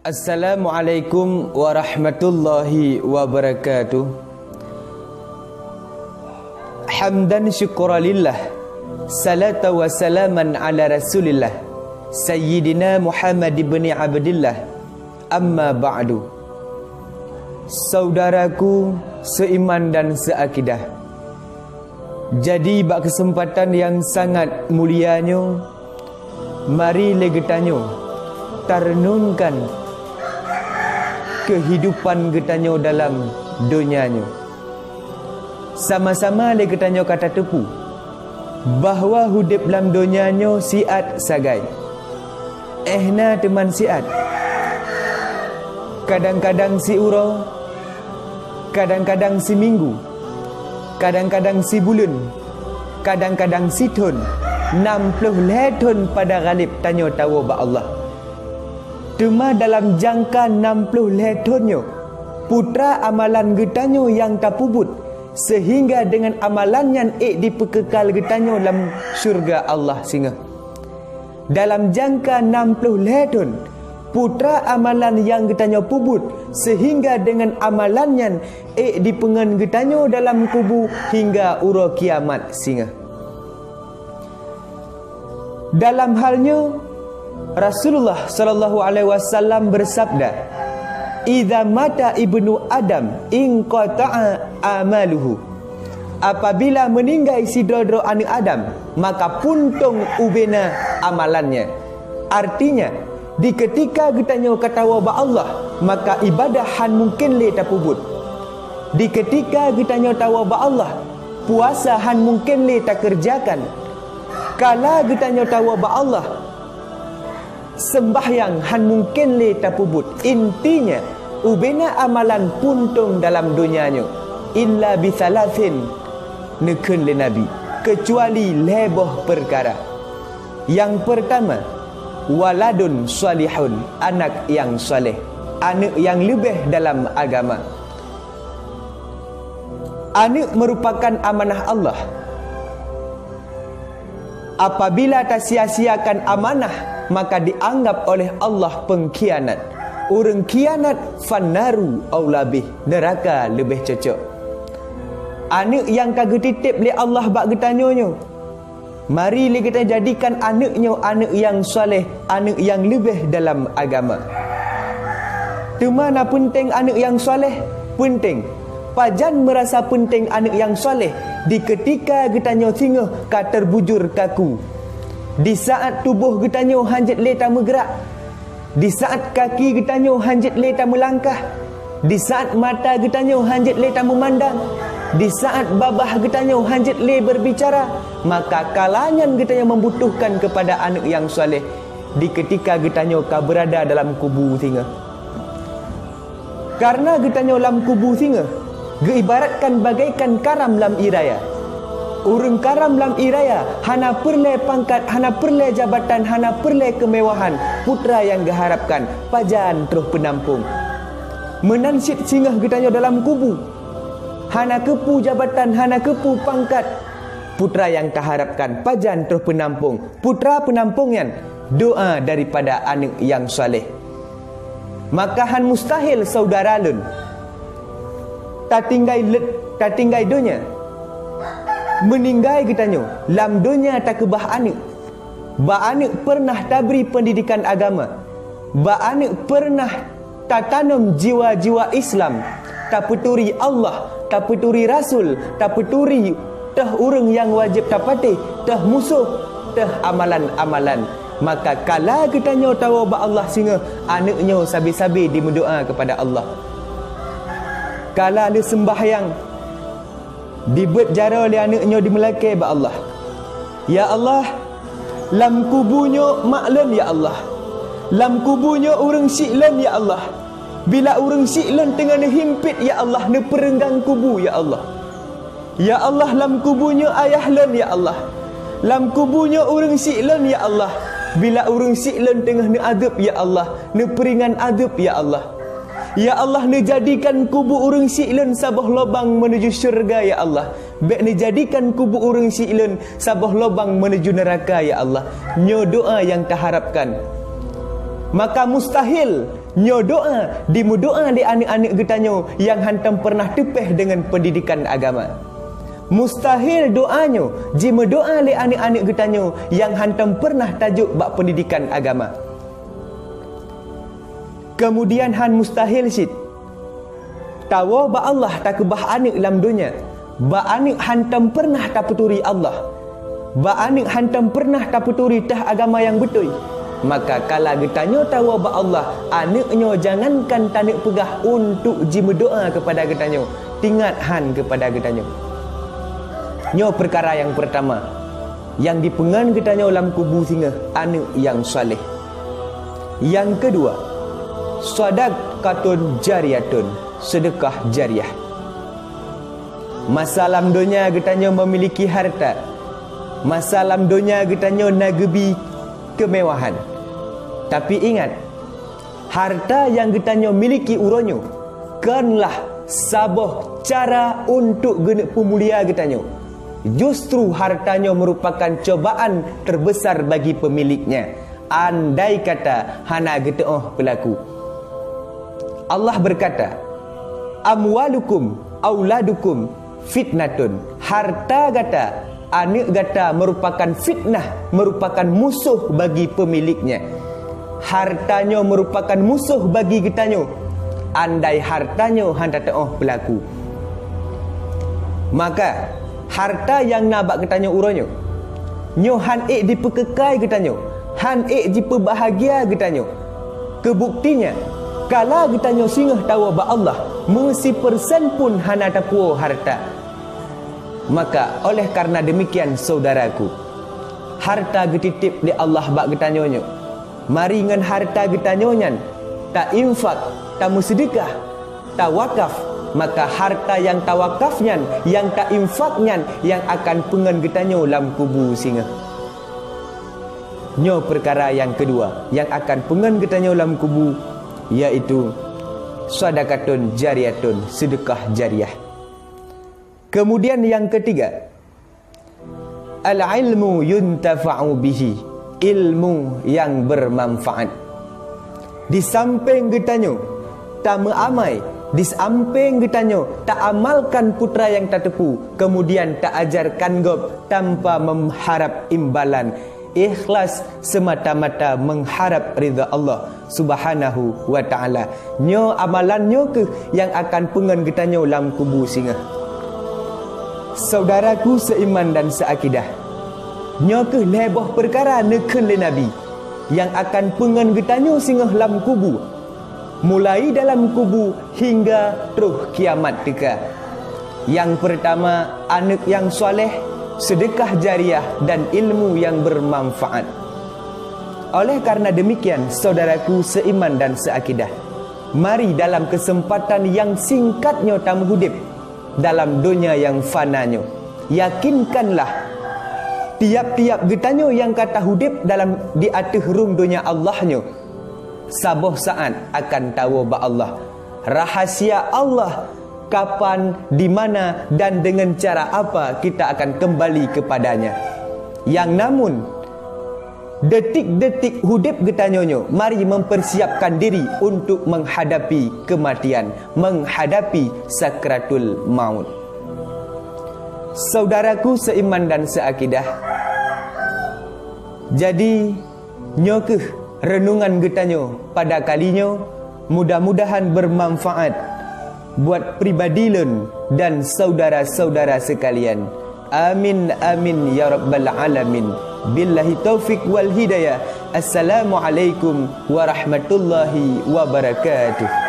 Assalamualaikum warahmatullahi wabarakatuh. Hamdan syukralillah, salata wa salaman ala rasulillah, Sayyidina Muhammad ibn Abdillah. Amma ba'du. Saudaraku seiman dan seakidah, jadi bak kesempatan yang sangat mulianya, mari legetanyo tarnunkan kehidupan getanyo dalam dunianya. Sama-sama le getanyo kata tepu bahawa hidup dalam dunianya siat sagai. Ehna teman siat. Kadang-kadang si uro, kadang-kadang si minggu, kadang-kadang si bulan, kadang-kadang si tahun, 60 tahun pada galib tanyo tahu ba Allah. Cuma dalam jangka 60 tahunnya, putra amalan getanyo yang tapubut, sehingga dengan amalan yang dipekekal getanyo dalam syurga Allah singa. Dalam jangka 60 tahun, putra amalan yang getanyo pubut, sehingga dengan amalan yang dipengen getanyo dalam kubu hingga uro kiamat singa. Dalam halnya Rasulullah sallallahu alaihi wasallam bersabda, "Idza mata ibnu Adam inqata'a amaluhu." Apabila meninggal si dodro anak Adam, maka puntung ubena amalannya. Artinya, di ketika getanyo katawa ba Allah, maka ibadah han mungkin le tapubut. Di ketika getanyo tawa ba Allah, puasa han mungkin le tak kerjakan. Kala getanyo tawa ba Allah, sembahyang han mungkin le tapubut. Intinya ubena amalan puntung dalam dunianya illa bithalathin nekun le nabi, kecuali leboh perkara. Yang pertama, waladun salihun, anak yang soleh, anak yang lebih dalam agama. Anak merupakan amanah Allah. Apabila tak sia-siakan amanah, maka dianggap oleh Allah pengkhianat. Orang khianat fannaru aulabih, neraka lebih cocok. Anak yang kagak titip oleh Allah bak getanyonyo, mari kita jadikan anaknya anak yang soleh, anak yang lebih dalam agama. Tu mana penting anak yang soleh? Penting. Pajan merasa penting anak yang soleh di ketika getanyo singa ka terbujur kaku. Di saat tubuh getanyo hanjit le tak bergerak, di saat kaki getanyo hanjit le tak melangkah, di saat mata getanyo hanjit le tak memandang, di saat babah getanyo hanjit le berbicara, maka kalanya getanyo membutuhkan kepada anak yang soleh di ketika getanyo ka berada dalam kubu singa. Karena getanyo dalam kubu singa diibaratkan bagaikan karam dalam iraya. Orang karam dalam iraya hana perle pangkat, hana perle jabatan, hana perle kemewahan. Putra yang diharapkan pajan terus penampung. Menansit singgah getanyo dalam kubu, hana kepu jabatan, hana kepu pangkat. Putra yang diharapkan pajan terus penampung. Putra penampungan doa daripada anak yang soleh. Maka han mustahil saudara lun tak tinggai dunia, meninggai getanyo lam dunia tak kebah anak. Ba anak pernah tabri pendidikan agama, ba anak pernah tak tanam jiwa-jiwa Islam, tak peturi Allah, tak peturi Rasul, tak peturi tah orang yang wajib tak patih, tah musuh, tah amalan-amalan. Maka kala getanyo tahu ba Allah singa anaknya sabi-sabi dimendoa kepada Allah. Kala dia sembahyang, dibuat jara oleh anaknya di Melaka ba Allah. Ya Allah, lam kubunya maklen ya Allah, lam kubunya orang siklen ya Allah. Bila orang siklen tengah himpit ya Allah, ne perenggang kubu ya Allah. Ya Allah, lam kubunya ayah len ya Allah, lam kubunya orang siklen ya Allah. Bila orang siklen tengah ne adab ya Allah, ne peringan adab ya Allah. Ya Allah, ni jadikan kubu orang siklen sabah lubang menuju syurga ya Allah. Baik ni jadikan kubu orang siklen sabah lubang menuju neraka ya Allah. Nyo doa yang terharapkan. Maka mustahil Nyo doa, dimudoa li anak-anak getanyo yang hantam pernah tepeh dengan pendidikan agama. Mustahil doanyo jima doa li anak-anak getanyo yang hantam pernah tajuk bak pendidikan agama. Kemudian han mustahil sit tawa ba Allah tak kebah anak dalam dunia. Ba anak hantam pernah tak peturi Allah. Ba anak hantam pernah tak peturi tah agama yang betul. Maka kala getanyo tawa ba Allah, anaknyo jangankan tanik pegah untuk jima doa kepada getanyo, tingat han kepada getanyo. Nyo perkara yang pertama yang dipengan getanyo dalam kubu singa anak yang saleh. Yang kedua, sadaqatun jariyatun, sedekah jariah. Masalam dunia getanyo memiliki harta. Masalam dunia getanyo nagebi kemewahan. Tapi ingat, harta yang getanyo miliki uronyo kanlah sabah cara untuk guna pemulia getanyo. Justru hartanya merupakan cobaan terbesar bagi pemiliknya. Andai kata hana getah pelaku. Allah berkata, amwalukum auladukum fitnatun. Harta gata, anak gata merupakan fitnah, merupakan musuh bagi pemiliknya. Hartanya merupakan musuh bagi getanyo. Andai hartanya handa teoh pelaku. Maka harta yang nabak getanyo uronyo, nyo han dipekekai getanyo, han dipebahagia getanyo. Kebuktinya kala getanyo singgah tawa ba Allah, mengsi persen pun hana tapuo harta. Maka oleh karena demikian saudaraku, harta getitip di Allah bak getanyonyo. Mari ngan harta getanyonyan tak infak, tak mussedekah, tak wakaf. Maka harta yang tawakafnyan, yang tak infaknyan, yang akan pengen getanyo dalam kubu singa. Nyo perkara yang kedua yang akan pengen getanyo dalam kubu, yaitu sadaqatun jariyatun, sedekah jariah. Kemudian yang ketiga, al-ilmu yuntafa'u bihi, ilmu yang bermanfaat. Di samping getanyo tak meramai, di samping getanyo tak amalkan putra yang tak tepu, kemudian tak ajarkan gob tanpa mengharap imbalan, ikhlas semata-mata mengharap ridha Allah Subhanahu wa ta'ala. Nyo amalannya ke yang akan pengen getanyo dalam kubu singa. Saudaraku seiman dan seakidah, nyo ke lebah perkara neken le Nabi yang akan pengen getanyo singa dalam kubu, mulai dalam kubu hingga terus kiamat teka. Yang pertama, anak yang soleh, sedekah jariah dan ilmu yang bermanfaat. Oleh karena demikian, saudaraku seiman dan seakidah, mari dalam kesempatan yang singkatnya tamu hudib dalam dunia yang fananya, yakinkanlah tiap-tiap getanyo yang kata hudib dalam di atas rum dunia Allahnya, sabah saat akan tahu ba Allah, rahasia Allah kapan, di mana dan dengan cara apa kita akan kembali kepadanya. Yang namun detik-detik hudib getanyonyo, mari mempersiapkan diri untuk menghadapi kematian, menghadapi sakratul maut. Saudaraku seiman dan seakidah, jadi nyokeh renungan getanyo pada kalinya mudah-mudahan bermanfaat buat pribadi lun dan saudara-saudara sekalian. Amin amin ya rabbal alamin. Billahi taufik wal hidayah. Assalamualaikum warahmatullahi wabarakatuh.